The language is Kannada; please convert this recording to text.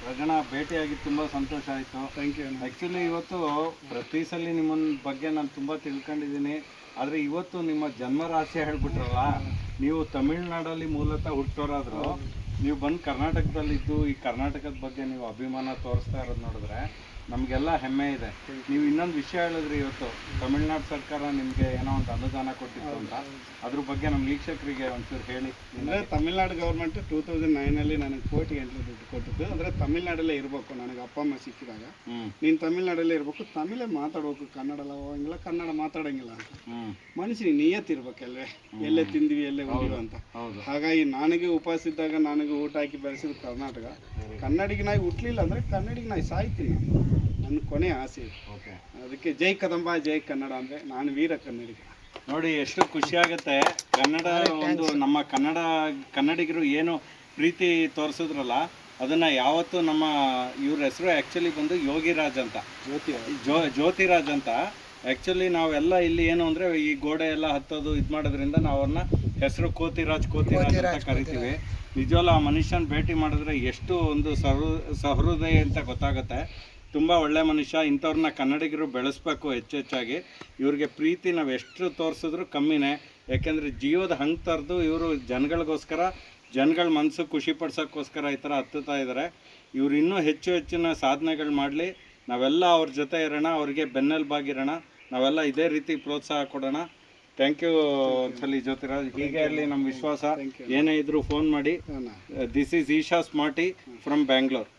ರಗಣ ಭೇಟಿಯಾಗಿ ತುಂಬ ಸಂತೋಷ ಆಯಿತು. Thank you. ಆ್ಯಕ್ಚುಲಿ ಇವತ್ತು ಪ್ರತಿ ಸಲ ನಿಮ್ಮನ್ನ ಬಗ್ಗೆ ನಾನು ತುಂಬ ತಿಳ್ಕೊಂಡಿದ್ದೀನಿ. ಆದರೆ ಇವತ್ತು ನಿಮ್ಮ ಜನ್ಮ ರಹಸ್ಯ ಹೇಳ್ಬಿಟ್ರಲ್ಲ, ನೀವು ತಮಿಳ್ನಾಡಲ್ಲಿ ಮೂಲತಃ ಹುಟ್ಟೋರಾದ್ರು ನೀವು ಬಂದು ಕರ್ನಾಟಕದಲ್ಲಿದ್ದು ಈ ಕರ್ನಾಟಕದ ಬಗ್ಗೆ ನೀವು ಅಭಿಮಾನ ತೋರಿಸ್ತಾ ಇರೋದು ನೋಡಿದ್ರೆ ನಮಗೆಲ್ಲ ಹೆಮ್ಮೆ ಇದೆ. ನೀವು ಇನ್ನೊಂದು ವಿಷಯ ಹೇಳಿದ್ರಿ, ಇವತ್ತು ತಮಿಳ್ನಾಡು ಸರ್ಕಾರ ನಿಮಗೆ ಏನೋ ಒಂದು ಅನುದಾನ ಕೊಟ್ಟಿತ್ತು ಅಂತ, ಅದ್ರ ಬಗ್ಗೆ ನಮ್ಮ ವೀಕ್ಷಕರಿಗೆ ಒಂಚೂರು ಹೇಳಿ. ಅಂದರೆ ತಮಿಳ್ನಾಡು ಗೌರ್ಮೆಂಟ್ 2009 ನನಗೆ ಕೋಟಿ ಗಂಟೆ ದುಡ್ಡು ಕೊಟ್ಟಿದ್ದು. ಅಂದರೆ ತಮಿಳ್ನಾಡಲ್ಲೇ ಇರಬೇಕು, ನನಗೆ ಅಪ್ಪ ಅಮ್ಮ ಸಿಕ್ಕಿದಾಗ ನೀನು ತಮಿಳ್ನಾಡಲ್ಲೇ ಇರಬೇಕು, ತಮಿಳೇ ಮಾತಾಡ್ಬೇಕು, ಕನ್ನಡ ಎಲ್ಲ ಹೋಗಂಗಿಲ್ಲ, ಕನ್ನಡ ಮಾತಾಡೋಂಗಿಲ್ಲ ಅಂತ ಮನುಷ್ಯನಿಗೆ ನಿಯತ್ತಿರ್ಬೇಕಲ್ವೇ, ಎಲ್ಲೇ ತಿಂದ್ವಿ ಎಲ್ಲೇ ಉಳಿಯುವ ಅಂತ. ಹಾಗಾಗಿ ನನಗೆ ಉಪವಾಸ ಇದ್ದಾಗ ನನಗೆ ಊಟ ಹಾಕಿ ಬೆಳೆಸಿದ ಕರ್ನಾಟಕ. ಕನ್ನಡಿಗನಾಗಿ ಹುಟ್ಟಲಿಲ್ಲ ಅಂದರೆ ಕನ್ನಡಿಗನಾಗಿ ಸಾಯ್ತೀನಿ, ನನ್ನ ಕೊನೆ ಆಸೆ. ಅದಕ್ಕೆ ಜೈ ಕದಂಬ ಜೈ ಕನ್ನಡ ಅಂದರೆ ನಾನು ವೀರ ಕನ್ನಡಿಗ. ನೋಡಿ ಎಷ್ಟು ಖುಷಿ ಆಗುತ್ತೆ. ಕನ್ನಡ ಒಂದು ನಮ್ಮ ಕನ್ನಡಿಗರು ಏನು ಪ್ರೀತಿ ತೋರಿಸಿದ್ರಲ್ಲ ಅದನ್ನು ಯಾವತ್ತೂ ನಮ್ಮ ಇವ್ರ ಹೆಸರು ಆ್ಯಕ್ಚುಲಿ ಬಂದು ಯೋಗಿರಾಜ್ ಅಂತ, ಜ್ಯೋತಿರಾಜ್ ಅಂತ. ಆ್ಯಕ್ಚುಲಿ ನಾವೆಲ್ಲ ಇಲ್ಲಿ ಏನು ಅಂದರೆ ಈ ಗೋಡೆ ಎಲ್ಲ ಹತ್ತೋದು ಇದು ಮಾಡೋದ್ರಿಂದ ನಾವು ಅವ್ರನ್ನ ಹೆಸರು ಕೋತಿರಾಜ್ ಅಂತ ಕರಿತೀವಿ. ನಿಜವಲ್ಲ ಆ ಮನುಷ್ಯನ ಭೇಟಿ ಮಾಡಿದ್ರೆ ಎಷ್ಟು ಒಂದು ಸಹೃದಯ ಅಂತ ಗೊತ್ತಾಗುತ್ತೆ. ತುಂಬ ಒಳ್ಳೆ ಮನುಷ್ಯ. ಇಂಥವ್ರನ್ನ ಕನ್ನಡಿಗರು ಬೆಳೆಸ್ಬೇಕು ಹೆಚ್ಚಾಗಿ. ಇವ್ರಿಗೆ ಪ್ರೀತಿ ನಾವು ಎಷ್ಟು ತೋರಿಸಿದ್ರು ಕಮ್ಮಿನೇ. ಯಾಕೆಂದರೆ ಜೀವದ ಹಂಗೆ ತರೆದು ಇವರು ಜನಗಳಿಗೋಸ್ಕರ, ಜನಗಳ ಮನಸ್ಸು ಖುಷಿ ಪಡ್ಸೋಕ್ಕೋಸ್ಕರ ಈ ಥರ ಹತ್ತುತ್ತಾ ಇದ್ದಾರೆ. ಇವ್ರು ಇನ್ನೂ ಹೆಚ್ಚಿನ ಸಾಧನೆಗಳು ಮಾಡಲಿ. ನಾವೆಲ್ಲ ಅವ್ರ ಜೊತೆ ಇರೋಣ, ಅವ್ರಿಗೆ ಬೆನ್ನೆಲುಬಾಗಿರೋಣ, ನಾವೆಲ್ಲ ಇದೇ ರೀತಿ ಪ್ರೋತ್ಸಾಹ ಕೊಡೋಣ. ಥ್ಯಾಂಕ್ ಯು ಒಂದ್ಸಲಿ ಜ್ಯೋತಿರಾಜ್. ಹೀಗೆ ಇರಲಿ ನಮ್ಮ ವಿಶ್ವಾಸ. ಏನೇ ಇದ್ರೂ ಫೋನ್ ಮಾಡಿ. This is Isha Smarty from Bangalore.